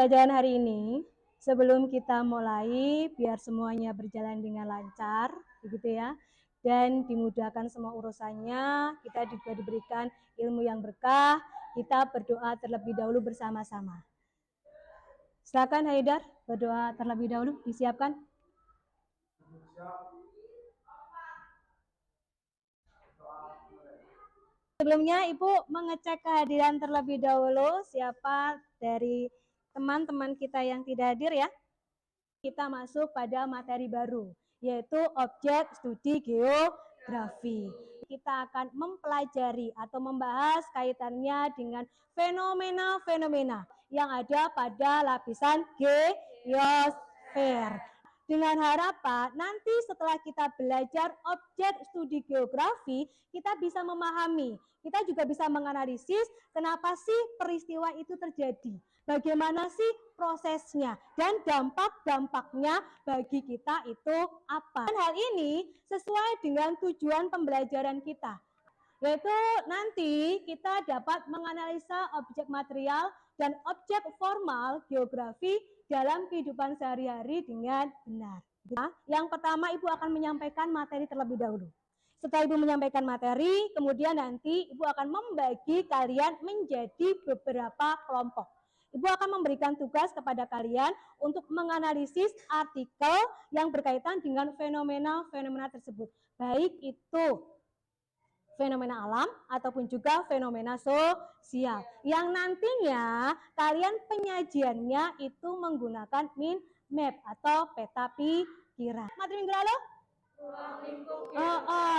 pembelajaran hari ini, sebelum kita mulai, biar semuanya berjalan dengan lancar, begitu ya, dan dimudahkan semua urusannya, kita juga diberikan ilmu yang berkah, kita berdoa terlebih dahulu bersama-sama. Silakan Haidar, berdoa terlebih dahulu, disiapkan. Sebelumnya Ibu mengecek kehadiran terlebih dahulu, siapa dari teman-teman kita yang tidak hadir ya. Kita masuk pada materi baru, yaitu objek studi geografi. Kita akan mempelajari atau membahas kaitannya dengan fenomena-fenomena yang ada pada lapisan geosfer. Dengan harapan nanti setelah kita belajar objek studi geografi, kita bisa memahami, kita juga bisa menganalisis kenapa sih peristiwa itu terjadi, bagaimana sih prosesnya, dan dampak-dampaknya bagi kita itu apa. Dan hal ini sesuai dengan tujuan pembelajaran kita, yaitu nanti kita dapat menganalisa objek material dan objek formal geografi dalam kehidupan sehari-hari dengan benar. Yang pertama, Ibu akan menyampaikan materi terlebih dahulu. Setelah Ibu menyampaikan materi, kemudian nanti Ibu akan membagi kalian menjadi beberapa kelompok. Ibu akan memberikan tugas kepada kalian untuk menganalisis artikel yang berkaitan dengan fenomena-fenomena tersebut. Baik itu fenomena alam ataupun juga fenomena sosial, yang nantinya kalian penyajiannya itu menggunakan mind map atau peta pikiran. Materi minggu lalu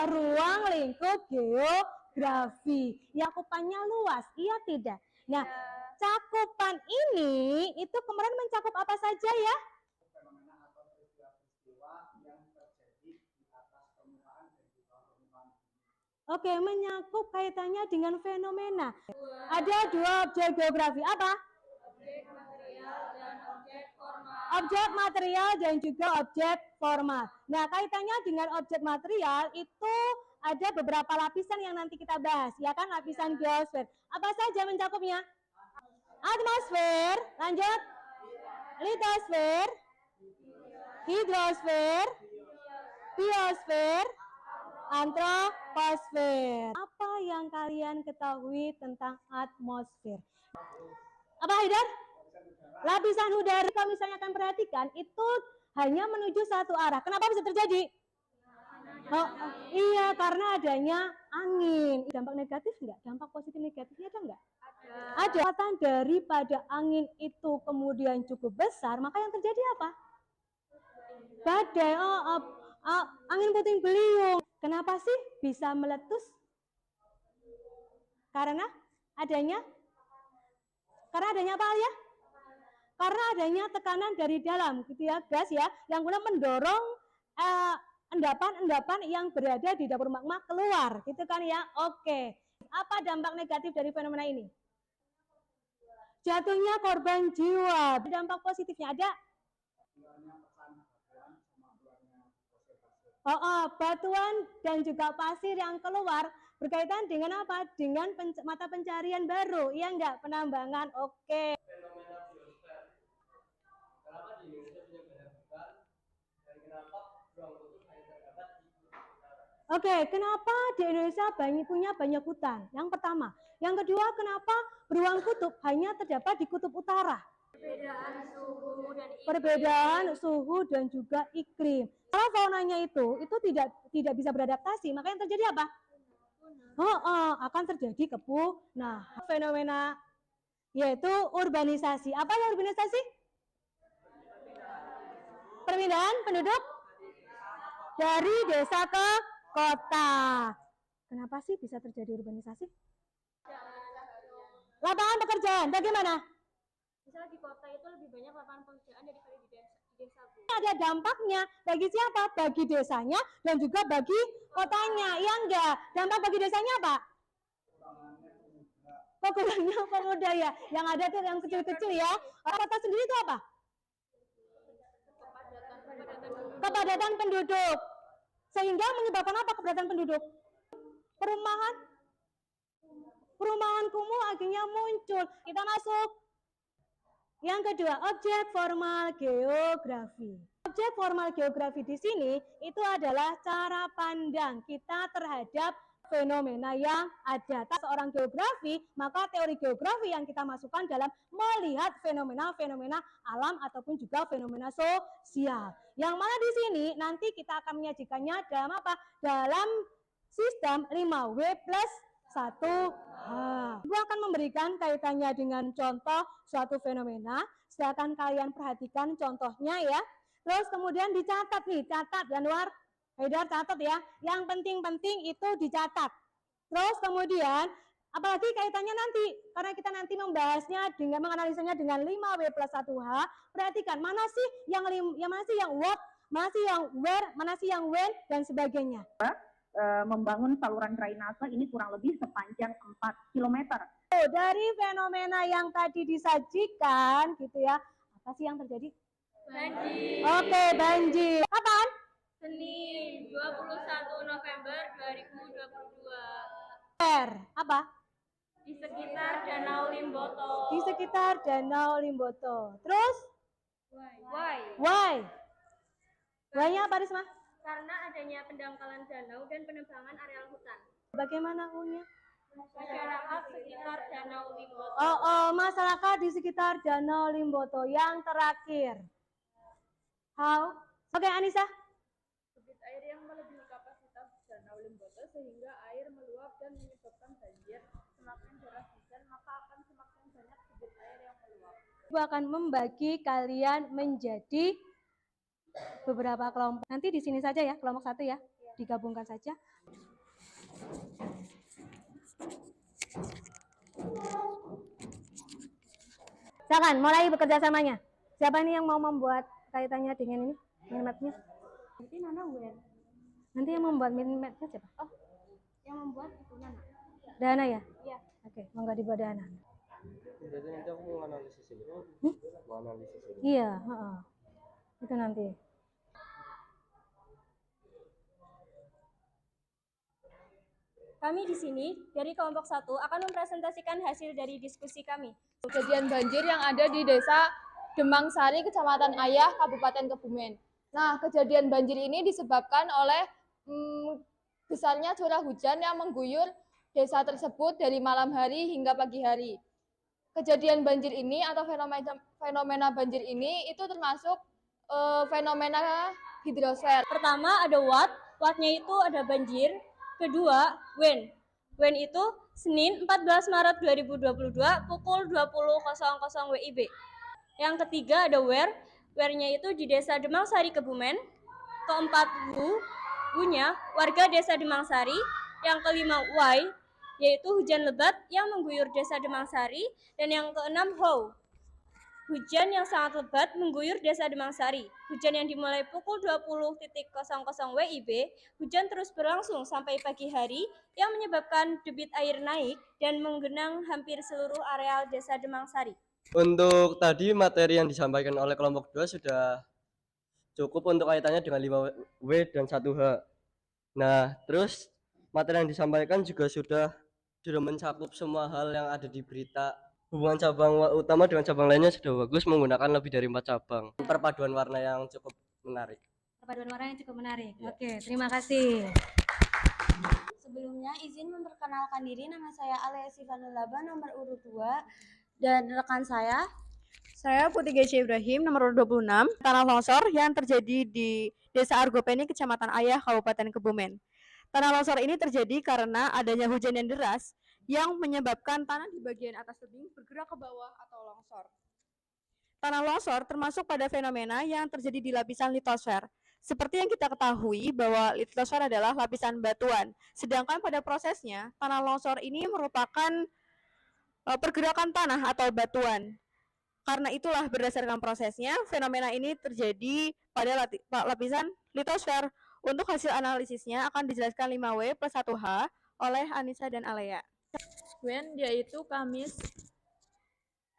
ruang lingkup geografi, cakupannya luas, iya tidak? Nah, cakupan ini itu kemarin mencakup apa saja ya? Fenomena atau peristiwa-peristiwa yang terjadi di atas permukaan dan di bawah permukaan. Oke, menyakup kaitannya dengan fenomena. Ada dua objek geografi, apa? Objek material dan objek formal. Objek material dan juga objek formal. Nah, kaitannya dengan objek material itu ada beberapa lapisan yang nanti kita bahas, ya kan? Lapisan geosfer. Apa saja mencakupnya? Atmosfer, lanjut. Litosfer, hidrosfer, biosfer, antroposfer. Apa yang kalian ketahui tentang atmosfer? Apa Haidar? Lapisan udara, kalau misalnya akan perhatikan, itu hanya menuju satu arah. Kenapa bisa terjadi? Iya, karena adanya angin. Dampak negatif enggak? Dampak positif negatifnya ada enggak? Ada. Kekuatan daripada angin itu kemudian cukup besar, maka yang terjadi apa? Badai. Angin puting beliung. Kenapa sih bisa meletus? Karena adanya apa ya? Karena adanya tekanan dari dalam, gitu ya, gas ya, yang kemudian mendorong endapan-endapan yang berada di dapur magma keluar, gitu kan ya? Oke. Apa dampak negatif dari fenomena ini? Jatuhnya korban jiwa. Dampak positifnya ada? Batuan dan juga pasir yang keluar berkaitan dengan apa? Dengan mata pencarian baru, iya enggak? Penambangan. Oke. Fenomena biosfer. Kenapa di Indonesia punya banyak hutan dan kenapa ruang kutub hanya terdapat di kutub utara? Oke, kenapa di Indonesia punya banyak hutan? Yang pertama. Yang kedua, kenapa beruang kutub hanya terdapat di kutub utara? Perbedaan suhu dan juga iklim. Kalau faunanya itu tidak bisa beradaptasi, maka yang terjadi apa? Akan terjadi kepunah. Fenomena yaitu urbanisasi. Apa yang urbanisasi? Perpindahan penduduk dari desa ke kota. Kenapa sih bisa terjadi urbanisasi? Lapangan pekerjaan, bagaimana? Misalnya di kota itu lebih banyak lapangan pekerjaan daripada di desa. Ada dampaknya bagi siapa? Bagi desanya dan juga bagi kotanya. Ya enggak? Dampak bagi desanya apa? Kurangnya pemuda ya. Yang ada tuh yang kecil-kecil ya. Kota sendiri itu apa? Kepadatan penduduk. Sehingga menyebabkan apa kepadatan penduduk? Perumahan kumuh akhirnya muncul. Kita masuk Yang kedua, objek formal geografi. Objek formal geografi di sini itu adalah cara pandang kita terhadap fenomena yang ada. Seorang geografi, maka teori geografi yang kita masukkan dalam melihat fenomena-fenomena alam ataupun juga fenomena sosial. Yang mana di sini nanti kita akan menyajikannya dalam apa? Dalam sistem 5W plus 1H. Ibu akan memberikan kaitannya dengan contoh suatu fenomena, silakan kalian perhatikan contohnya ya. Terus kemudian dicatat nih, catat Januar, Haidar catat ya. Yang penting-penting itu dicatat. Terus kemudian apalagi kaitannya nanti, karena kita nanti membahasnya dengan menganalisanya dengan 5W plus 1H, perhatikan mana sih yang mana sih yang what, mana sih yang where, mana sih yang when, dan sebagainya. Membangun saluran drainase ini kurang lebih sepanjang 4 km. Dari fenomena yang tadi disajikan gitu ya, apa sih yang terjadi? Banjir. Oke, banjir. Kapan? Senin 21 November 2022. Apa? Di sekitar Danau Limboto. Di sekitar Danau Limboto. Terus? Why? Why? Why-nya apa, Risma? Karena adanya pendangkalan danau dan penebangan areal hutan. Bagaimana U-nya? Masyarakat sekitar Danau Limboto. Masyarakat di sekitar Danau Limboto. Yang terakhir. How? Oke, Anissa. Debit air yang melebihi kapasitas Danau Limboto sehingga air meluap dan menyebabkan banjir. Semakin deras hujan, maka akan semakin banyak debit air yang meluap. Ibu akan membagi kalian menjadi beberapa kelompok. Nanti di sini saja ya, kelompok 1 ya. Digabungkan saja. Silakan mulai bekerja samanya. Siapa ini yang mau membuat kaitannya dengan ini? Minmapnya? Nanti Nana where? Nanti yang membuat minmapnya siapa? Oh, yang membuat itu Nana. Dana ya? Iya. Oke, monggo dibuat Dana. Berarti nanti aku mau analisis ini. Mau analisis ini. Iya, itu nanti. Kami di sini dari kelompok 1 akan mempresentasikan hasil dari diskusi kami. Kejadian banjir yang ada di desa Demangsari, Kecamatan Ayah, Kabupaten Kebumen. Nah, kejadian banjir ini disebabkan oleh besarnya curah hujan yang mengguyur desa tersebut dari malam hari hingga pagi hari. Kejadian banjir ini atau fenomena banjir ini itu termasuk fenomena hidrosfer. Pertama ada what, what-nya itu ada banjir. Kedua, when. When itu Senin 14 Maret 2022 pukul 20.00 WIB. Yang ketiga ada where. Where-nya itu di Desa Demangsari, Kebumen. Keempat, who-nya warga Desa Demangsari. Yang kelima, why, yaitu hujan lebat yang mengguyur Desa Demangsari. Dan yang keenam, how. Hujan yang sangat lebat mengguyur Desa Demangsari. Hujan yang dimulai pukul 20.00 WIB, hujan terus berlangsung sampai pagi hari yang menyebabkan debit air naik dan menggenang hampir seluruh areal Desa Demangsari. Untuk tadi materi yang disampaikan oleh kelompok 2 sudah cukup untuk kaitannya dengan 5W dan 1H. Nah, terus materi yang disampaikan juga sudah mencakup semua hal yang ada di berita. Hubungan cabang utama dengan cabang lainnya sudah bagus, menggunakan lebih dari 4 cabang. Perpaduan warna yang cukup menarik. Perpaduan warna yang cukup menarik. Ya. Oke, terima kasih. Sebelumnya izin memperkenalkan diri, nama saya Alea Sivanulaba nomor urut 2 dan rekan saya Putih Gesya Ibrahim nomor urut 26. Tanah longsor yang terjadi di Desa Argopeni, Kecamatan Ayah, Kabupaten Kebumen. Tanah longsor ini terjadi karena adanya hujan yang deras yang menyebabkan tanah di bagian atas tebing bergerak ke bawah atau longsor. Tanah longsor termasuk pada fenomena yang terjadi di lapisan litosfer. Seperti yang kita ketahui bahwa litosfer adalah lapisan batuan. Sedangkan pada prosesnya, tanah longsor ini merupakan pergerakan tanah atau batuan. Karena itulah berdasarkan prosesnya, fenomena ini terjadi pada lapisan litosfer. Untuk hasil analisisnya akan dijelaskan 5W plus 1H oleh Anissa dan Alea. When yaitu Kamis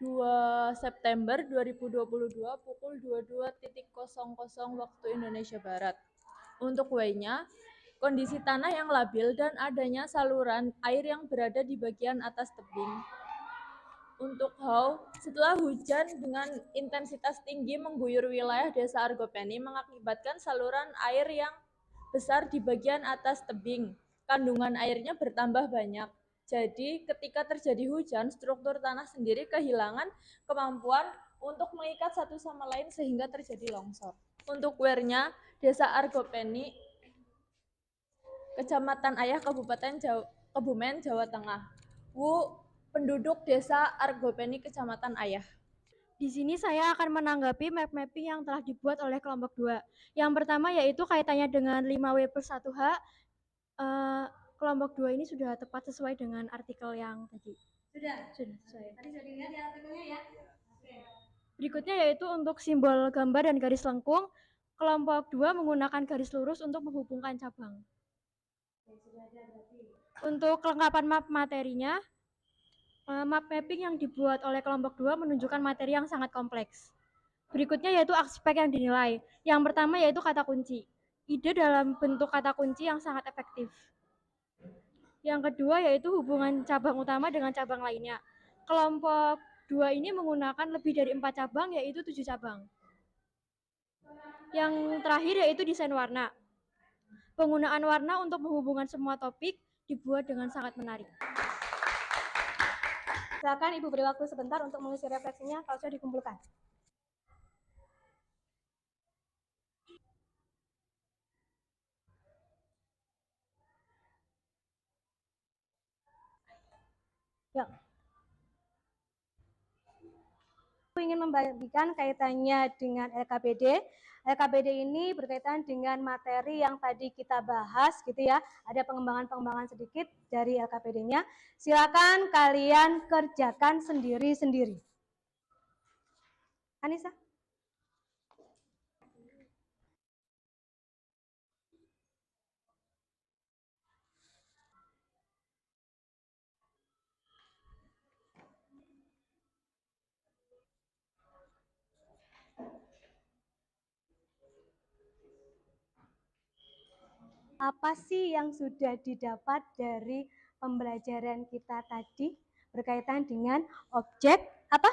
2 September 2022 pukul 22.00 waktu Indonesia Barat. Untuk why-nya, kondisi tanah yang labil dan adanya saluran air yang berada di bagian atas tebing. Untuk how, setelah hujan dengan intensitas tinggi mengguyur wilayah Desa Argopeni mengakibatkan saluran air yang besar di bagian atas tebing. Kandungan airnya bertambah banyak. Jadi ketika terjadi hujan, struktur tanah sendiri kehilangan kemampuan untuk mengikat satu sama lain sehingga terjadi longsor. Untuk where-nya, Desa Argopeni, Kecamatan Ayah, Kabupaten Kebumen, Jawa Tengah. Penduduk Desa Argopeni, Kecamatan Ayah. Di sini saya akan menanggapi map mapping yang telah dibuat oleh kelompok 2. Yang pertama yaitu kaitannya dengan 5W/1H. Kelompok 2 ini sudah tepat sesuai dengan artikel yang tadi. Sudah sesuai. Tadi sudah dilihat ya artikelnya ya. Oke. Berikutnya yaitu untuk simbol gambar dan garis lengkung. Kelompok 2 menggunakan garis lurus untuk menghubungkan cabang. Untuk kelengkapan map materinya, map mapping yang dibuat oleh kelompok 2 menunjukkan materi yang sangat kompleks. Berikutnya yaitu aspek yang dinilai. Yang pertama yaitu kata kunci. Ide dalam bentuk kata kunci yang sangat efektif. Yang kedua yaitu hubungan cabang utama dengan cabang lainnya. Kelompok 2 ini menggunakan lebih dari 4 cabang, yaitu 7 cabang. Yang terakhir yaitu desain warna. Penggunaan warna untuk menghubungkan semua topik dibuat dengan sangat menarik. Silakan Ibu beri waktu sebentar untuk mengisi refleksinya kalau sudah dikumpulkan. Yuk. Aku ingin membagikan kaitannya dengan LKPD. LKPD ini berkaitan dengan materi yang tadi kita bahas gitu ya. Ada pengembangan-pengembangan sedikit dari LKPD-nya. Silakan kalian kerjakan sendiri-sendiri. Anissa? Apa sih yang sudah didapat dari pembelajaran kita tadi berkaitan dengan objek apa?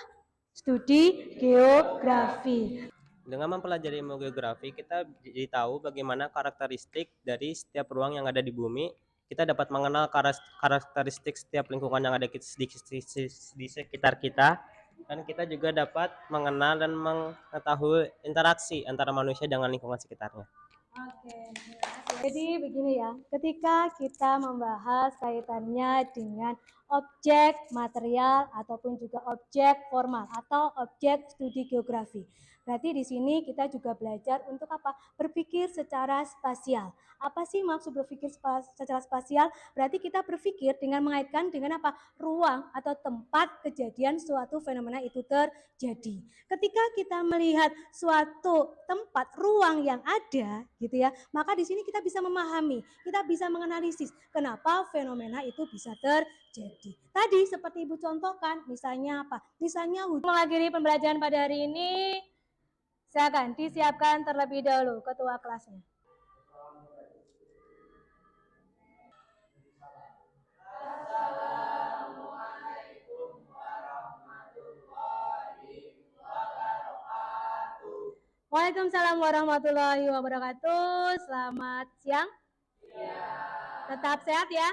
Studi geografi. Dengan mempelajari ilmu geografi, kita jadi tahu bagaimana karakteristik dari setiap ruang yang ada di bumi. Kita dapat mengenal karakteristik setiap lingkungan yang ada di sekitar kita. Dan kita juga dapat mengenal dan mengetahui interaksi antara manusia dengan lingkungan sekitarnya. Oke, jadi begini ya, ketika kita membahas kaitannya dengan objek material ataupun juga objek formal atau objek studi geografi. Berarti di sini kita juga belajar untuk apa? Berpikir secara spasial. Apa sih maksud berpikir secara spasial? Berarti kita berpikir dengan mengaitkan dengan apa? Ruang atau tempat kejadian suatu fenomena itu terjadi. Ketika kita melihat suatu tempat ruang yang ada gitu ya, maka di sini kita bisa memahami, kita bisa menganalisis kenapa fenomena itu bisa terjadi. Tadi seperti Ibu contohkan, misalnya apa? Misalnya mengakhiri pembelajaran pada hari ini, silakan disiapkan terlebih dahulu ketua kelasnya. Waalaikumsalam warahmatullahi wabarakatuh. Selamat siang. Tetap sehat ya.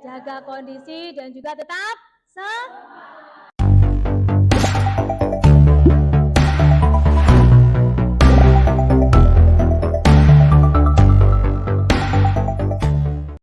Jaga kondisi dan juga tetap semangat.